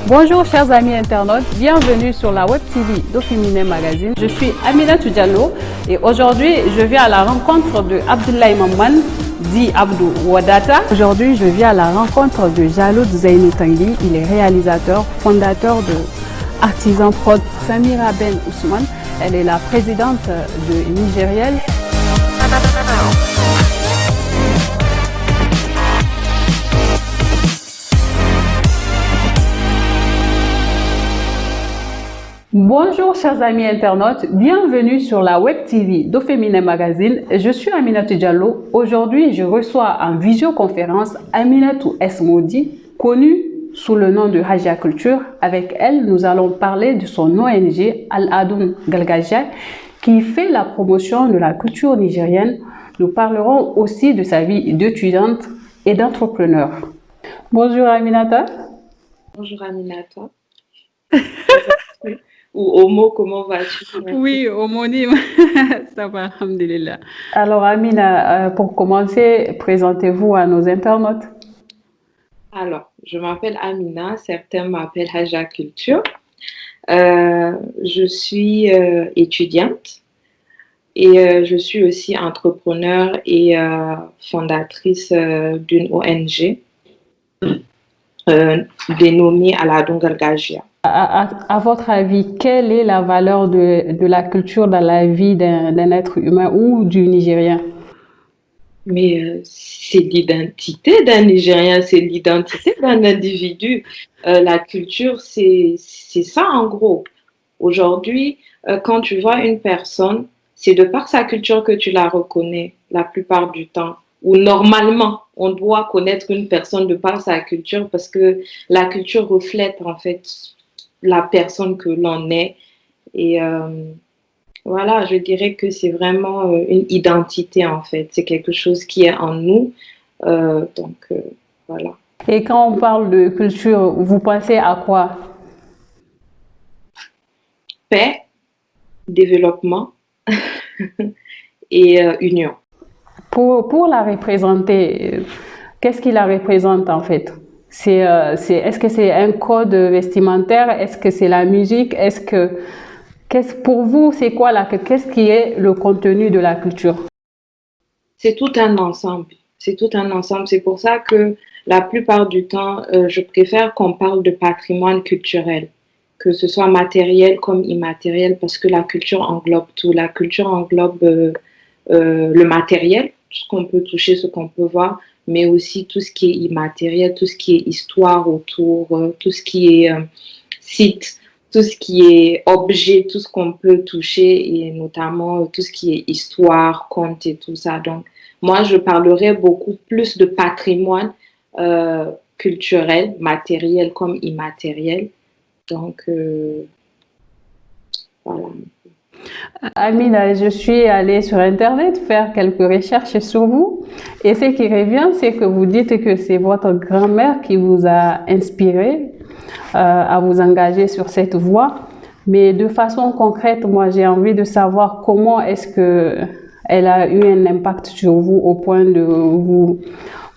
Bonjour chers amis internautes, bienvenue sur la Web TV d'Oféminin Magazine. Je suis Aminatou Diallo et aujourd'hui je viens à la rencontre de Abdoulaye Mamman, dit Abdou Wadata. Aujourd'hui je viens à la rencontre de Jaloud Zainou Tanguy, il est réalisateur, fondateur de Artisan Prod. Samira Ben Ousmane, elle est la présidente de Nigériel. Bonjour chers amis internautes, bienvenue sur la Web TV d'Oféminin Magazine. Je suis Aminatou Diallo. Aujourd'hui, je reçois en visioconférence Aminatou Esmoudi, connue sous le nom de Haja Culture. Avec elle, nous allons parler de son ONG Al-Adoum Galgaja qui fait la promotion de la culture nigérienne. Nous parlerons aussi de sa vie d'étudiante et d'entrepreneur. Bonjour Aminata. Bonjour Aminata. Ou Homo, comment vas-tu? Oui, homonyme. Ça va, alhamdulillah. Alors Amina, pour commencer, présentez-vous à nos internautes. Alors, je m'appelle Amina, certains m'appellent Haja Culture. Je suis étudiante et je suis aussi entrepreneur et fondatrice d'une ONG dénommée Al-Adoum Galgaja. À votre avis, quelle est la valeur de la culture dans la vie d'un être humain ou du Nigérien? Mais c'est l'identité d'un Nigérien, c'est l'identité d'un individu. La culture, c'est ça en gros. Aujourd'hui, quand tu vois une personne, c'est de par sa culture que tu la reconnais la plupart du temps. Ou normalement, on doit connaître une personne de par sa culture parce que la culture reflète en fait la personne que l'on est. Et voilà, je dirais que c'est vraiment une identité en fait. C'est quelque chose qui est en nous. Voilà. Et quand on parle de culture, vous pensez à quoi? Paix, développement et union. Pour la représenter, qu'est-ce qui la représente en fait? Est-ce que c'est un code vestimentaire? Est-ce que c'est la musique? Pour vous, c'est quoi qu'est-ce qui est le contenu de la culture? C'est tout un ensemble. C'est tout un ensemble. C'est pour ça que la plupart du temps, je préfère qu'on parle de patrimoine culturel, que ce soit matériel comme immatériel, parce que la culture englobe tout. La culture englobe le matériel, ce qu'on peut toucher, ce qu'on peut voir, mais aussi tout ce qui est immatériel, tout ce qui est histoire autour, tout ce qui est site, tout ce qui est objet, tout ce qu'on peut toucher et notamment tout ce qui est histoire, conte et tout ça. Donc, moi, je parlerai beaucoup plus de patrimoine culturel, matériel comme immatériel. Donc, voilà. Amina, je suis allée sur Internet faire quelques recherches sur vous et ce qui revient, c'est que vous dites que c'est votre grand-mère qui vous a inspiré à vous engager sur cette voie. Mais de façon concrète, moi, j'ai envie de savoir comment est-ce qu'elle a eu un impact sur vous au point de vous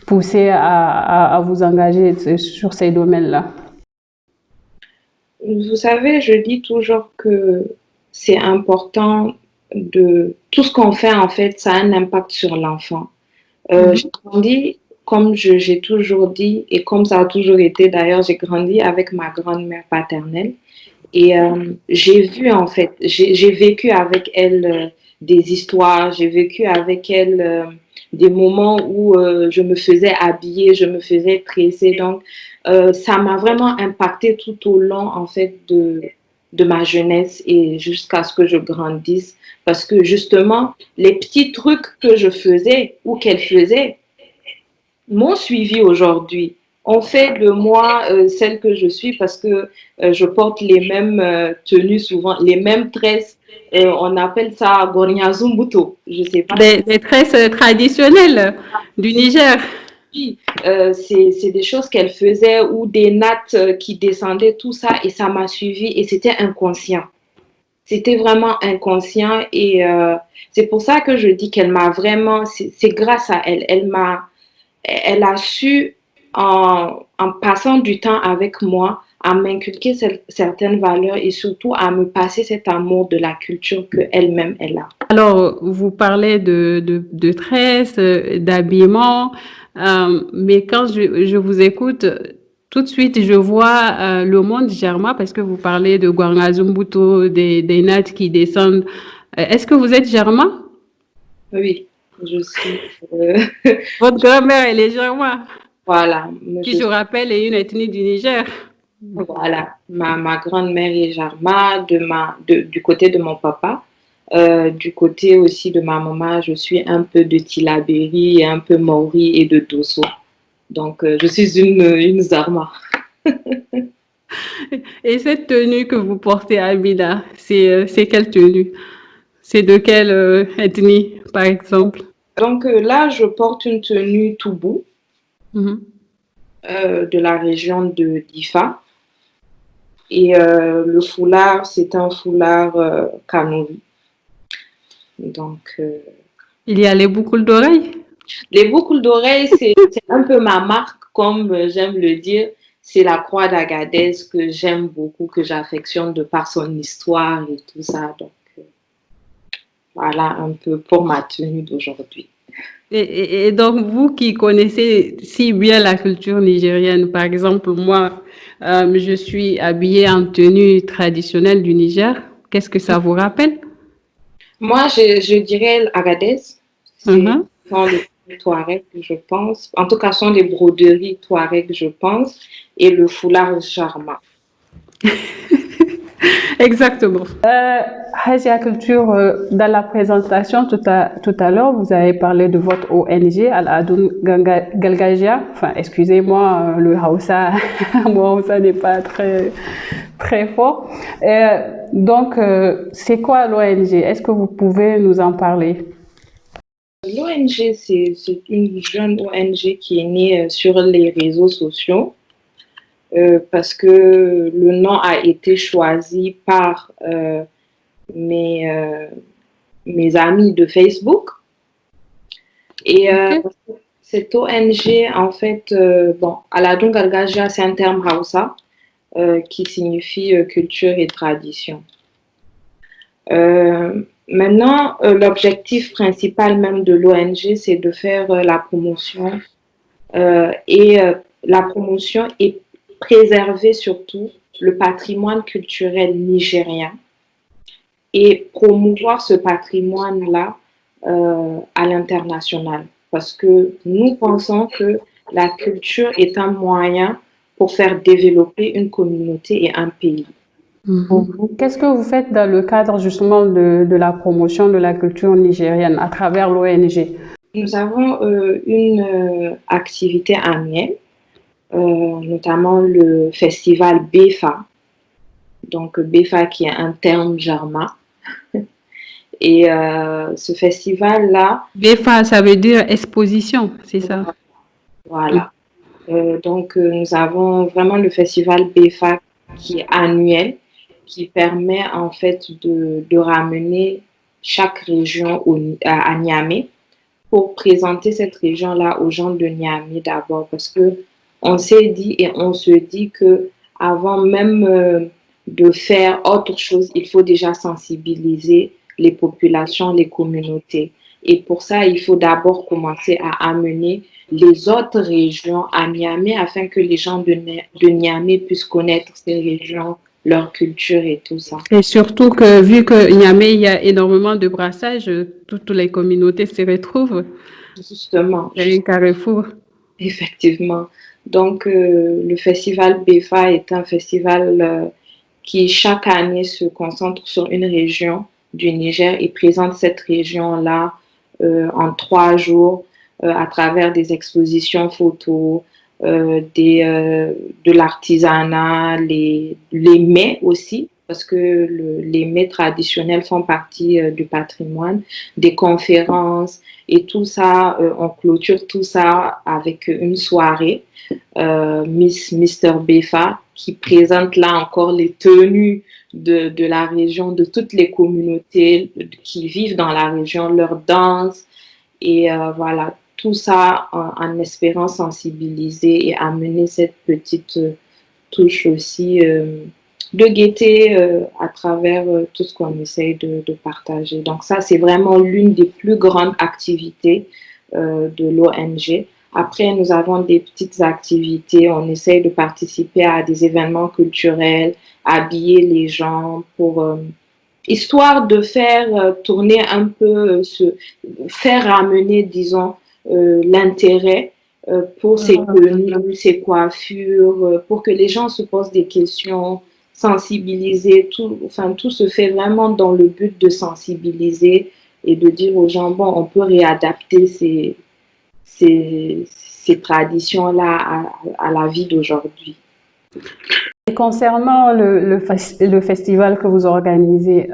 pousser à vous engager sur ces domaines-là. Vous savez, je dis toujours que c'est important de tout ce qu'on fait en fait, ça a un impact sur l'enfant. J'ai grandi, comme j'ai toujours dit, et comme ça a toujours été d'ailleurs, j'ai grandi avec ma grand-mère paternelle. Et j'ai vu en fait, j'ai vécu avec elle des histoires, j'ai vécu avec elle des moments où je me faisais habiller, je me faisais tresser. Donc, ça m'a vraiment impacté tout au long en fait de ma jeunesse et jusqu'à ce que je grandisse. Parce que justement, les petits trucs que je faisais ou qu'elle faisait m'ont suivi aujourd'hui. On fait de moi celle que je suis parce que je porte les mêmes tenues souvent, les mêmes tresses. On appelle ça Gornyazumbuto. Je sais pas. Des tresses traditionnelles du Niger. Oui, c'est des choses qu'elle faisait ou des nattes qui descendaient, tout ça, et ça m'a suivi et c'était inconscient. C'était vraiment inconscient et c'est pour ça que je dis qu'elle m'a vraiment, c'est grâce à elle, elle a su en passant du temps avec moi, à m'inculquer certaines valeurs et surtout à me passer cet amour de la culture qu'elle-même elle a. Alors, vous parlez de tresse, d'habillement, mais quand je vous écoute, tout de suite, je vois le monde germain parce que vous parlez de Guangazumbuto, des nattes qui descendent. Est-ce que vous êtes germain? Oui, je suis, Votre grand-mère, elle est germain, voilà, qui, je rappelle, est une ethnie du Niger. voilà, ma grande-mère est Jarma, du côté de mon papa. Du côté aussi de ma maman, je suis un peu de Tilaberi, un peu Maori et de Dosso. Donc, je suis une Zarma. Et cette tenue que vous portez, Amina, c'est quelle tenue? C'est de quelle ethnie, par exemple? Donc, là, je porte une tenue Toubou Mhm. de la région de Difa. Et le foulard, c'est un foulard Kanuri. Donc, Il y a les boucles d'oreilles? les boucles d'oreilles, c'est un peu ma marque, comme j'aime le dire. C'est la croix d'Agadez que j'aime beaucoup, que j'affectionne de par son histoire et tout ça. Donc, voilà un peu pour ma tenue d'aujourd'hui. Et donc, vous qui connaissez si bien la culture nigérienne, par exemple, moi, je suis habillée en tenue traditionnelle du Niger. Qu'est-ce que ça vous rappelle? Moi, je dirais Agadez. C'est Mhm. sont les Touaregs, je pense. En tout cas, sont les broderies Touaregs, je pense. Et le foulard Jarma. Exactement. Haja Culture, dans la présentation tout à l'heure, vous avez parlé de votre ONG, Al-Adoun Galgaja. Enfin, excusez-moi, le Hausa, mon Hausa n'est pas très fort. C'est quoi l'ONG? Est-ce que vous pouvez nous en parler? L'ONG, c'est une jeune ONG qui est née sur les réseaux sociaux parce que le nom a été choisi par mes, euh, mes amis de Facebook. Et Ok. cette ONG, en fait, bon, Aladun Gargaja, c'est un terme Hausa qui signifie culture et tradition. Maintenant, l'objectif principal même de l'ONG, c'est de faire la promotion la promotion et préserver surtout le patrimoine culturel nigérien et promouvoir ce patrimoine-là à l'international. Parce que nous pensons que la culture est un moyen pour faire développer une communauté et un pays. Mhm. Qu'est-ce que vous faites dans le cadre justement de la promotion de la culture nigérienne à travers l'ONG? Nous avons une activité annuelle, notamment le festival BEFA. Donc BEFA qui est un terme germain. Et ce festival-là, BEFA, ça veut dire exposition, c'est ça? voilà. Donc nous avons vraiment le festival BEFA qui est annuel, qui permet en fait de ramener chaque région à Niamey pour présenter cette région-là aux gens de Niamey d'abord, parce que on s'est dit et on se dit que avant même de faire autre chose, il faut déjà sensibiliser les populations, les communautés. Et pour ça, il faut d'abord commencer à amener les autres régions à Niamey afin que les gens de Niamey puissent connaître ces régions, leur culture et tout ça. Et surtout que vu que Niamey, il y a énormément de brassages, toutes les communautés se retrouvent. Justement, C'est un carrefour. effectivement. Donc, le festival BEFA est un festival qui, chaque année, se concentre sur une région du Niger et présente cette région-là en 3 jours à travers des expositions photos, de l'artisanat, les mets aussi, parce que les mets traditionnels font partie du patrimoine, des conférences et tout ça, on clôture tout ça avec une soirée, Mister Befa, qui présente là encore les tenues de la région, de toutes les communautés qui vivent dans la région, leurs danses et voilà. tout ça en espérant sensibiliser et amener cette petite touche aussi de gaieté à travers tout ce qu'on essaye de partager. Donc ça, c'est vraiment l'une des plus grandes activités de l'ONG. Après, nous avons des petites activités. On essaye de participer à des événements culturels, habiller les gens pour histoire de faire tourner un peu, faire ramener, disons, l'intérêt pour ces tenues, ces coiffures, pour que les gens se posent des questions, sensibiliser, tout, enfin, tout se fait vraiment dans le but de sensibiliser et de dire aux gens, bon, on peut réadapter ces traditions-là à la vie d'aujourd'hui. Et concernant le festival que vous organisez,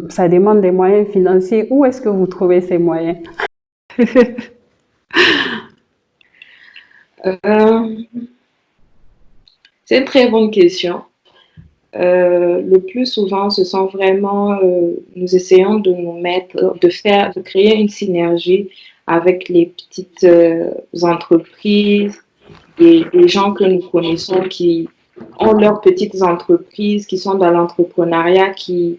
ça demande des moyens financiers. Où est-ce que vous trouvez ces moyens? C'est une très bonne question. Le plus souvent, ce sont vraiment, nous essayons de nous mettre, de créer une synergie avec les petites entreprises, des gens que nous connaissons qui ont leurs petites entreprises, qui sont dans l'entrepreneuriat, qui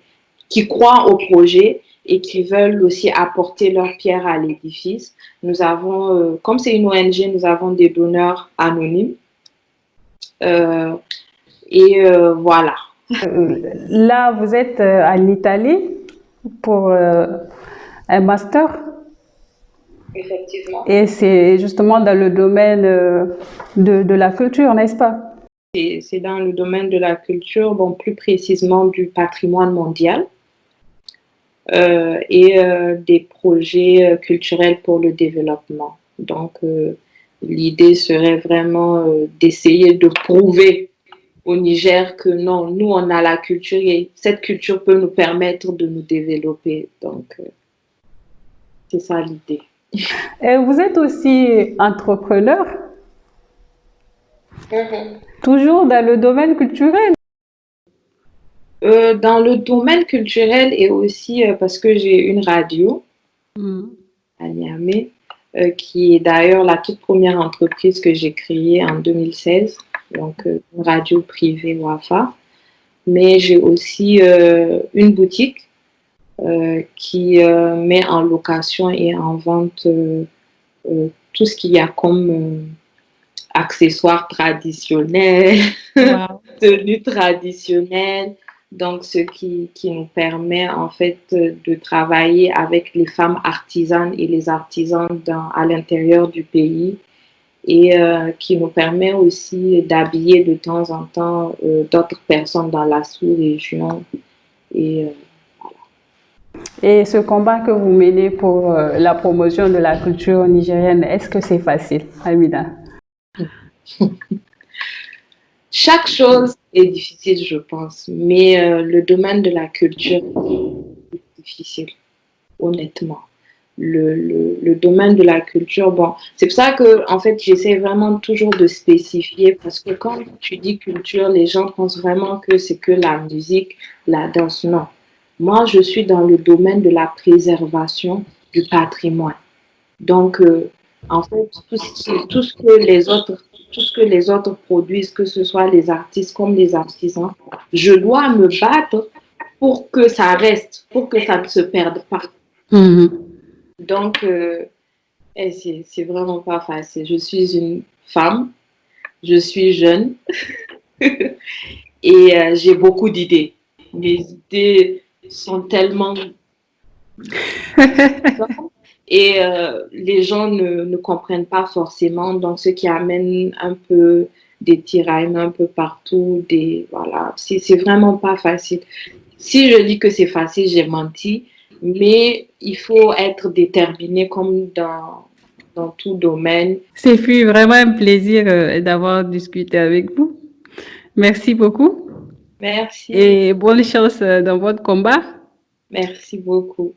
croient au projet et qui veulent aussi apporter leur pierre à l'édifice. Nous avons, comme c'est une ONG, nous avons des donneurs anonymes. Voilà. Là, vous êtes en Italie pour un master. Effectivement. Et c'est justement dans le domaine de la culture, n'est-ce pas? C'est dans le domaine de la culture, bon, plus précisément du patrimoine mondial et des projets culturels pour le développement. Donc, l'idée serait vraiment d'essayer de prouver au Niger que non, nous, on a la culture et cette culture peut nous permettre de nous développer. Donc, c'est ça l'idée. Et vous êtes aussi entrepreneur, toujours dans le domaine culturel. Dans le domaine culturel et aussi parce que j'ai une radio à Niamey, qui est d'ailleurs la toute première entreprise que j'ai créée en 2016, donc une radio privée Wafa. Mais j'ai aussi une boutique qui met en location et en vente tout ce qu'il y a comme accessoires traditionnels, tenues traditionnelles. Donc, ce qui nous permet en fait de travailler avec les femmes artisanes et les artisans à l'intérieur du pays et qui nous permet aussi d'habiller de temps en temps d'autres personnes dans la sous-région. Et Et ce combat que vous menez pour la promotion de la culture nigérienne, est-ce que c'est facile, Amina? Chaque chose est difficile, je pense, mais le domaine de la culture est difficile, honnêtement. Le domaine de la culture, bon, c'est pour ça que, en fait, j'essaie vraiment toujours de spécifier parce que quand tu dis culture, les gens pensent vraiment que c'est que la musique, la danse. Non. Moi, je suis dans le domaine de la préservation du patrimoine. Donc, en fait, tout ce que les autres produisent, que ce soit les artistes comme les artisans, je dois me battre pour que ça reste, pour que ça ne se perde pas. Donc, c'est vraiment pas facile. Je suis une femme, je suis jeune et j'ai beaucoup d'idées. Mes idées sont tellement et les gens ne comprennent pas forcément, donc ce qui amène un peu des tiraillements un peu partout, voilà, c'est vraiment pas facile. Si je dis que c'est facile, j'ai menti, mais il faut être déterminé comme dans tout domaine. C'est fut vraiment un plaisir d'avoir discuté avec vous. Merci beaucoup. Merci. Et bonne chance dans votre combat. Merci beaucoup.